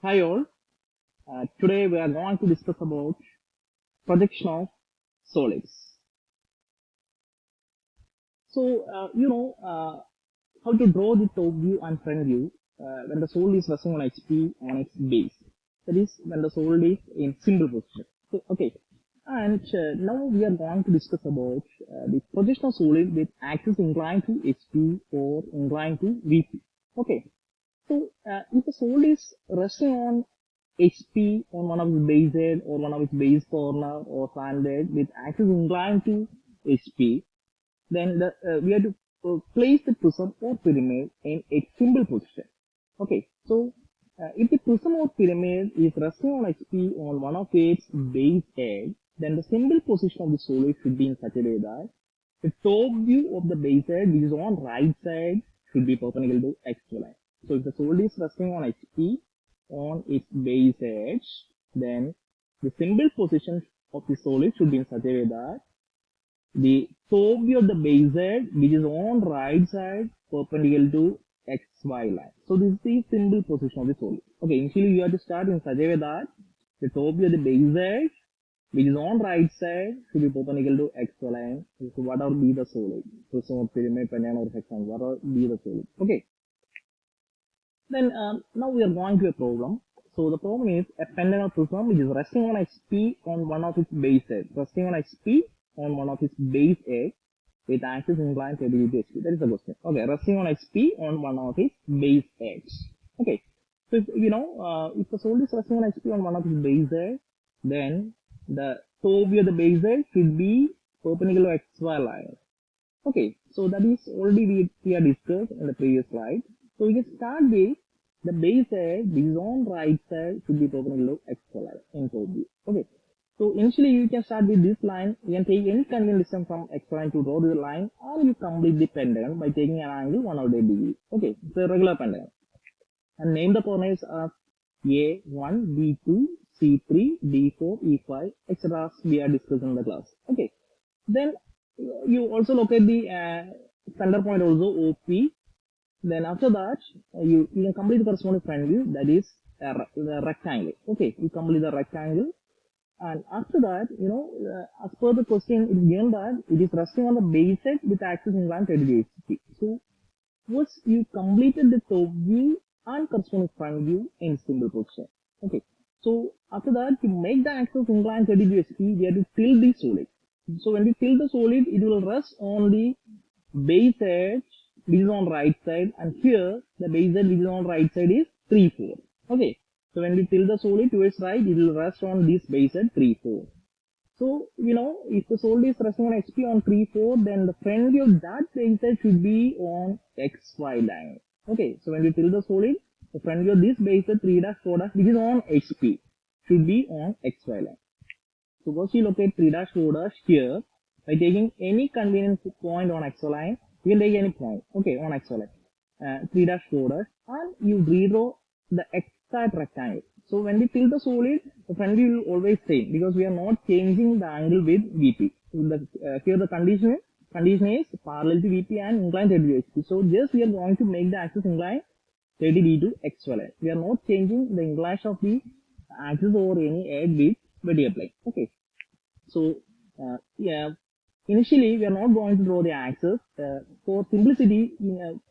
Hi all. Today we are going to discuss about projection of solids. So how to draw the top view and front view when the solid is resting on HP on its base. That is when the solid is in simple position. So, okay. And now we are going to discuss about the projection of solid with axis inclined to HP or inclined to VP. Okay. So, if the solid is resting on HP on one of its base head or one of its base corner or slanted with axis inclined to HP, then we have to place the prism or pyramid in a simple position. Okay, so if the prism or pyramid is resting on HP on one of its base edge, then the simple position of the solid should be in such a way that the top view of the base edge, which is on right side, should be perpendicular to X line. So if the solid is resting on HP on its base edge, then the simple position of the solid should be in such a way that the top view of the base edge, which is on right side, perpendicular to XY line. So this is the simple position of the solid. Okay, initially you have to start in such a way that the top view of the base edge, which is on right side, should be perpendicular to XY line. So whatever be the solid, prism or pyramid, pentagon or hexagon, whatever be the solid. Okay. Then now we are going to a problem. So the problem is a pentagon prism which is resting on HP on one of its base edge, resting on HP on one of its base edge with axis inclined 30 degree to HP. That is the question. Okay, resting on HP on one of its base edge. Okay, so if, if the solid is resting on HP on one of its base edge, then the top view of the base edge should be perpendicular to XY line. Okay, so that is already we have discussed in the previous slide. So we can start with the base edge, which is on right side, should be perpendicular to XY line in top view. Okay, so initially you can start with this line. You can take any convenient distance from XY line to draw the line, and you complete the pentagon by taking an angle 108 degree. Okay, it's a regular pentagon. And name the coordinates as A1, B2, C3, D4, E5, etc. we are discussing in the class. Okay, then you also locate the center point also OP. Then after that, you can complete the corresponding front view, that is the rectangle. Okay, you complete the rectangle. And after that, as per the question, it is given that it is resting on the base edge with axis inclined 30 degrees. So, once you completed the top view and corresponding front view in simple position. Okay, so after that, to make the axis inclined 30 degrees, we have to tilt the solid. So, when we tilt the solid, it will rest on the base edge, which is on right side, and here the base edge which is on right side is 3, 4. Okay, so when we tilt the solid towards right, it will rest on this base edge 3, 4. So if the solid is resting on HP on 3, 4, then the front view of that base edge should be on XY line. Okay, so when we tilt the solid, the front view of this base edge 3 dash 4 dash, which is on HP, should be on XY line. So first you locate 3 dash 4 dash here by taking any convenient point on XY line. You can take any point, okay, on XY line, 3 dash 4 dash, and you redraw the exact rectangle. So when we tilt the solid, the front view will always same because we are not changing the angle with VP. So here the condition is parallel to VP and inclined 30 degree. So just we are going to make the axis inclined 30 degree to XY line. We are not changing the inclination of the axis or any edge with vertical plane. Okay, so initially, we are not going to draw the axis. For simplicity,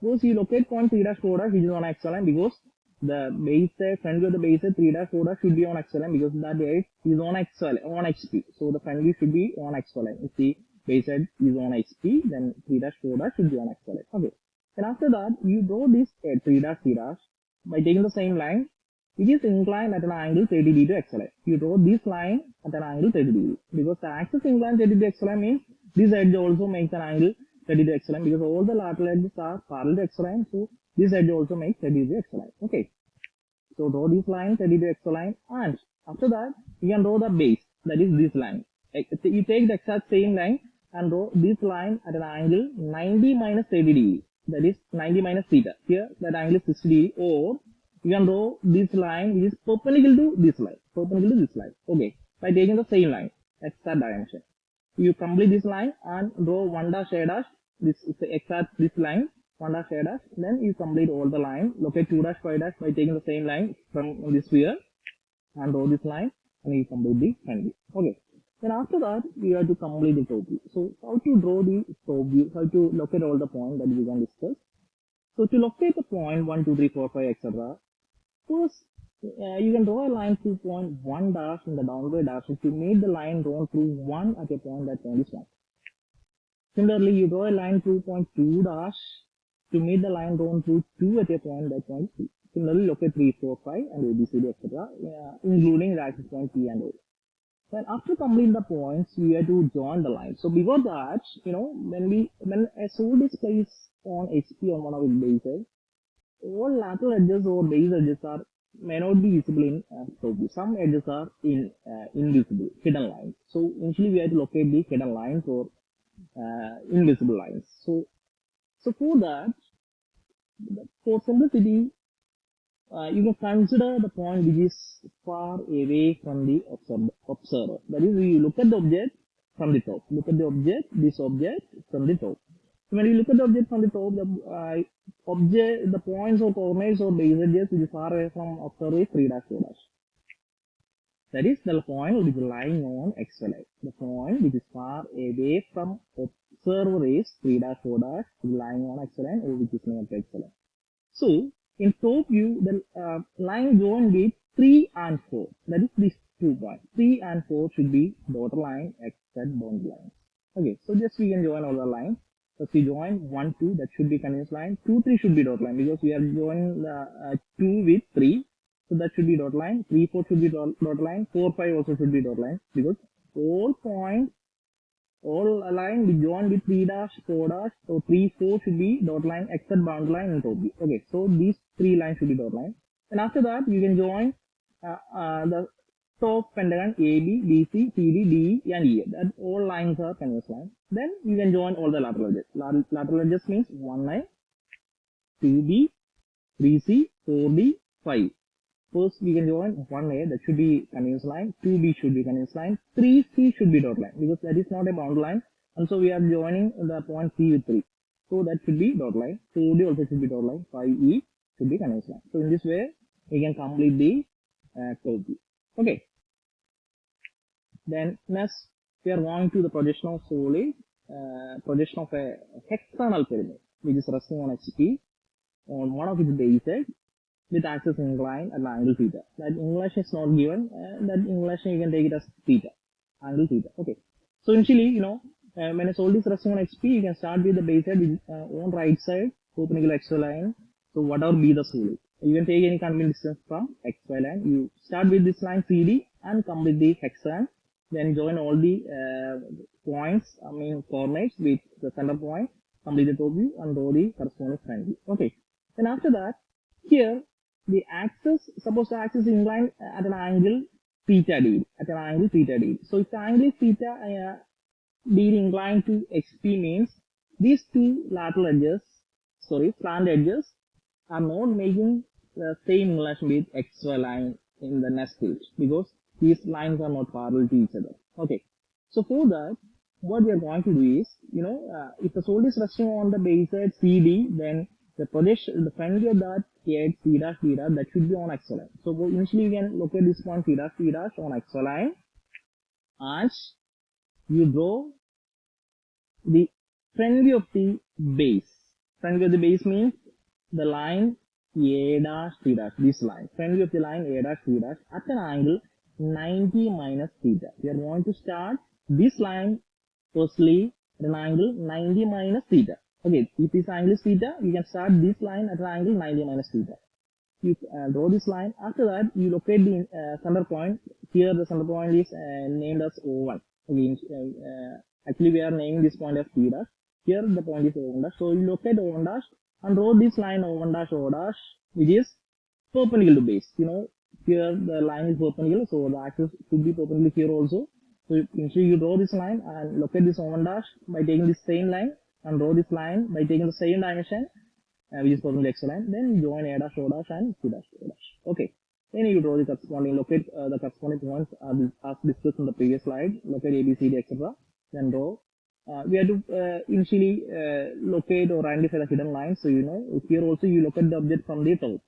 first you locate point 3 dash 4 dash, which is on XY line, because the base edge, front view of the base edge 3 dash 4 dash should be on XY line because that edge is on XY line, on HP. So the front view should be on XY line. If the base edge is on HP, then 3 dash 4 dash should be on XY line. Okay. And after that, you draw this 3 dash 3 dash by taking the same line, which is inclined at an angle 30 degree to XY line. You draw this line at an angle 30 degree because the axis inclined 30 degree to XY line means this edge also makes an angle 30 degree to XY line because all the lateral edges are parallel to XY line. So this edge also makes 30 degree to XY line. Okay. So draw this line 30 degree to XY line, and after that you can draw the base, that is this line. You take the exact same line and draw this line at an angle 90 minus 30 degree. That is 90 minus theta. Here that angle is 60 degree, or you can draw this line which is perpendicular to this line. Perpendicular to this line. Okay. By taking the same line, exact dimension. You complete this line and draw 1 dash A dash. This is the exact this line 1 dash A dash, then you complete all the line, locate 2 dash 5 dash by taking the same line from this sphere and draw this line and you complete the front view. Okay. Then after that, we have to complete the top view. So how to draw the top view, how to locate all the points that we can discuss. So to locate the point 1, 2, 3, 4, 5, etc. First, you can draw a line through point 1 dash in the downward direction to make the line drawn through 1 at a point that point is 1. Similarly, you draw a line through point 2 dash to meet the line drawn through 2 at a point that point is 3. Similarly, locate 3, 4, 5 and ABCD, etc. Including the access point P and O. Then after completing the points, we have to join the line. So before that, when a solid is placed on HP on one of its bases, all lateral edges or base edges may not be visible in top view. Some edges are invisible, hidden lines. So initially we have to locate the hidden lines or invisible lines. So for that, for simplicity, you can consider the point which is far away from the observer. That is, you look at the object from the top. Look at the object, this object from the top. So when you look at the object from the top, the points or coordinates or base edges which is far away from observer is 3 dash 4 dash. That is the point which is lying on XY line. The point which is far away from observer is 3 dash 4 dash, lying on XY line or which is near to XY line. So in top view, the line joined with 3 and 4. That is these 2 points. 3 and 4 should be dotted line except boundary lines. Okay, so just we can join all the lines. First we join 1, 2, that should be continuous line. 2, 3 should be dotted line because we are joining the 2 with 3. So that should be dotted line. 3, 4 should be dotted line. 4, 5 also should be dotted line because all points, all line we join with 3 dash 4 dash, so 3 4 should be dot line except boundary line in top view. Okay, so these 3 lines should be dot line. And after that you can join the top pentagon AB, BC, CD, DE and E. That all lines are continuous lines. Then you can join all the lateral edges. Lateral edges means 1 2B, 3C, 4D, 5. First we can join 1A, that should be continuous line, 2B should be continuous line, 3C should be dot line because that is not a boundary line, and so we are joining the point C with 3. So that should be dot line, 4D also should be dot line, 5E should be continuous line. So in this way we can complete the top view. Okay. Then next we are going to the projection of solid, projection of a hexagonal pyramid which is resting on HP on one of its bases with axis inclined at an angle theta. That inclination is not given, that inclination you can take it as theta, angle theta. Okay. So initially, when a solid is resting on HP, you can start with the base head with on right side, perpendicular XY line. So whatever be the solid, you can take any convenient distance from XY line. You start with this line CD and complete the hexagon. Then join all the points, coordinates with the center point, complete the top view and draw the corresponding front view. Okay. Then after that, here the axis, suppose the axis is inclined at an angle theta degree. So if the angle is theta degree inclined to XP means these two lateral edges, slant edges are not making the same inclination with XY line in the next stage because these lines are not parallel to each other. Okay. So for that, what we are going to do is, if the solid is resting on the base side CD, then the projection, the front view of that head C dash D dash, that should be on XY line. So initially we can locate this point C dash on XY line and you draw the front view of the base. Front view of the base means the line A dash C dash, this line. Front view of the line A dash C dash at an angle 90 minus theta. We are going to start this line firstly at an angle 90 minus theta. Okay, if this angle is theta, you can start this line at an angle 90 minus theta. You draw this line. After that, you locate the center point. Here the center point is named as O1. Okay, actually we are naming this point as P dash. Here the point is O1 dash. So you locate O1 dash and draw this line O1 dash O dash, which is perpendicular to base. Here the line is perpendicular, so the axis should be perpendicular here also. So initially you draw this line and locate this O1 dash by taking this same line and draw this line by taking the same dimension, which is perpendicular to XY line. Then join A dash O dash and C dash O dash. Okay. Then you draw the corresponding, locate the corresponding points as discussed in the previous slide. Locate A, B, C, D, etc. Then draw we have to initially locate or identify the hidden lines. So here also you look at the object from the top.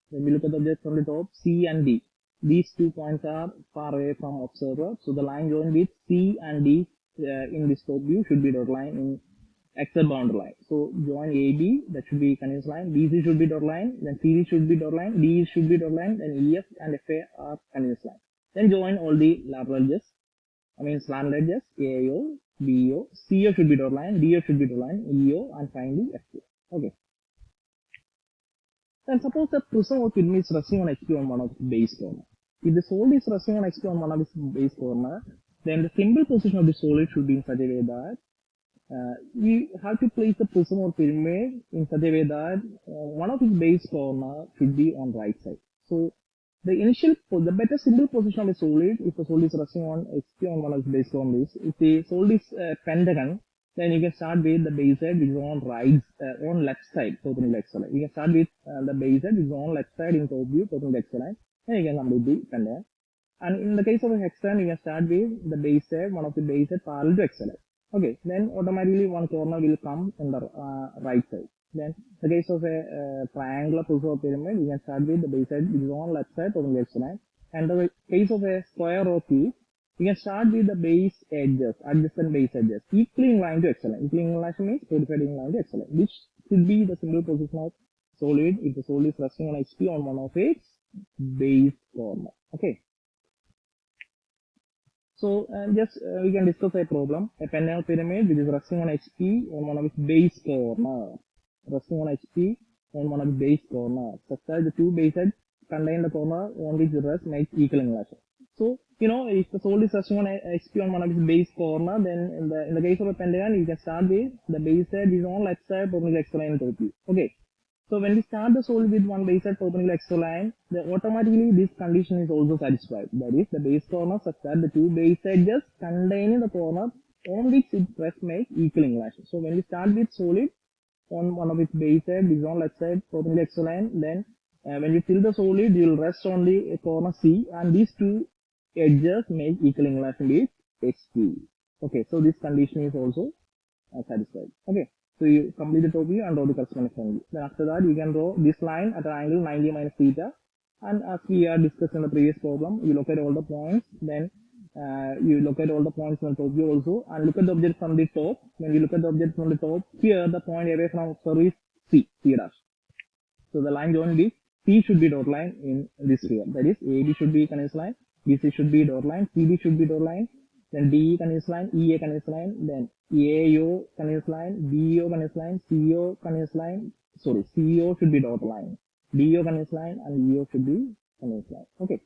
When we look at the object from the top, C and D, these 2 points are far away from observer. So the line joined with C and D in this top view should be dot line in XZ boundary line. So join AB, that should be continuous line. BC should be dot line. Then CD should be dot line. D should be dot line. Then EF and FA are continuous line. Then join all the lateral edges. Slant edges, AO, BO, CO should be dot line, DO should be dot line, EO, and finally FO. Okay. Then suppose the prism or film is resting on HP on one of its base corner. If the solid is resting on HP on one of its base corner, then the simple position of the solid should be in such a way that we have to place the prism or pyramid in such a way that one of its base corner should be on right side. So the better simple position of a solid, if the solid is resting on HP on one of its base corners, if the solid is pentagon, then you can start with the base edge which is on on left side, perpendicular x line. You can start with the base edge which is on left side in top view, perpendicular x line. Then you can complete the pentagon. And in the case of a hexagon, you can start with the base edge, one of the base edge parallel to x line. Okay, then automatically one corner will come on the right side. Then in the case of a triangular prism or pyramid, you can start with the base edge which is on left side perpendicular x line. And the case of a square or cube, you can start with the base edges, adjacent base edges, equally inclined to x line. Equally inclined means 45 inclined to x line, which should be the simple position of solid if the solid is resting on HP on one of its base corner. Okay. So we can discuss a problem, a pentagonal pyramid which is resting on HP on one of its base corner. Resting on HP on one of its base corner. Such that the two base edges contain the corner on which the rest makes equal inclination. So, if the solid is resting on HP on one of its base corner, then in the case of a pentagon, you can start with the base edge is on left side perpendicular x line to you. Okay. So when we start the solid with one base edge perpendicular x line, then automatically this condition is also satisfied. That is, the base corner such that the two base edges containing the corner on which it rest make equal inclination. So when we start with solid on one of its base edge is on left side perpendicular x line, then when you fill the solid, you will rest on the corner C, and these two edges make equal inclination with HP. Okay, so this condition is also satisfied. Okay. So you complete the top view and draw the corresponding front view. Then after that, you can draw this line at an angle 90 minus theta. And as we are discussed in the previous problem, you locate all the points. Then you locate all the points on the top view also, and look at the object from the top. When you look at the object from the top, here the point away from observer is C dash. So the line joined with C should be dot line in this sphere. That is, AB should be continuous line, BC should be dot line, CD should be dot line. Then DE continuous line, EA continuous line, then AO continuous line, BO continuous line, CO continuous line, CO should be dot line, DO continuous line, and EO should be continuous line. Okay.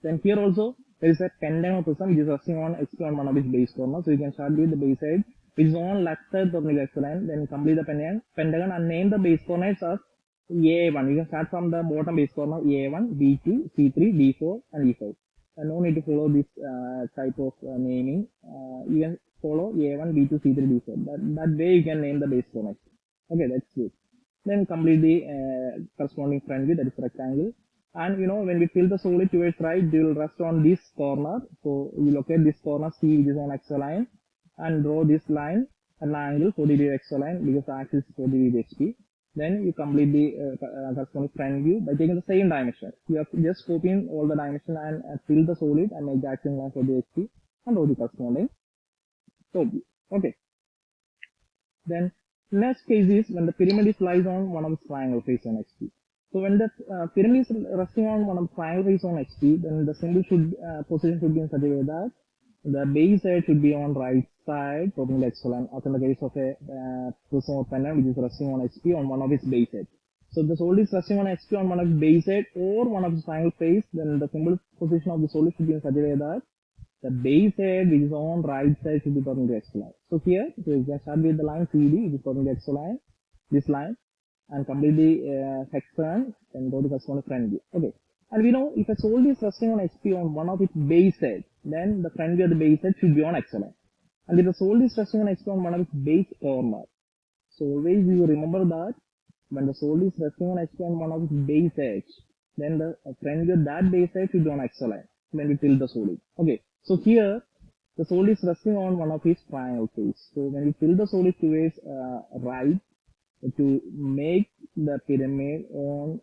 Then here also, there is a pentagon prism which is resting on HP on one of its base corner. So you can start with the base edge which is on left side perpendicular x line, then complete the pentagon and name the base corners as A1. You can start from the bottom base corner A1, B2, C3, D4, and E5. No need to follow this type of naming. You can follow A1, B2, C3, D4. That way you can name the base corners. Okay, that's good. Then complete the corresponding front view, that is rectangle. And when we fill the solid towards right, they will rest on this corner. So you locate this corner C which is on x line and draw this line at an angle 40 degree x line because the axis is 40 degree HP. Then you complete the corresponding front view by taking the same dimension. You have to just copy in all the dimension and fill the solid and make the axis line for the HP and draw the corresponding top view. Okay. Then next case is when the pyramid is lies on one of its triangle face on HP. So when the pyramid is resting on one of the triangle face on HP, then the symbol position should be in such a way that the base edge should be on right side perpendicular x line, as in the case of a prism or pendant which is resting on HP on one of its base edge. So if the solid is resting on HP on one of its base edge or one of its triangle face, then the symbol position of the solid should be in such a way that the base edge which is on right side should be perpendicular x line. So here, you can start with the line CD, which is perpendicular x line, this line, and complete the hexagon and go to the front view. Okay. And we know if a solid is resting on HP on one of its base edge, then the front view of the base edge should be on x line. And if the solid is resting on HP on one of its base corner, so always you remember that when the solid is resting on HP on one of its base edge, then the front view of that base edge should be on x line when we tilt the solid. Okay. So here The soul is resting on one of his triangle face. So when you tilt the soul is towards right, to make the pyramid on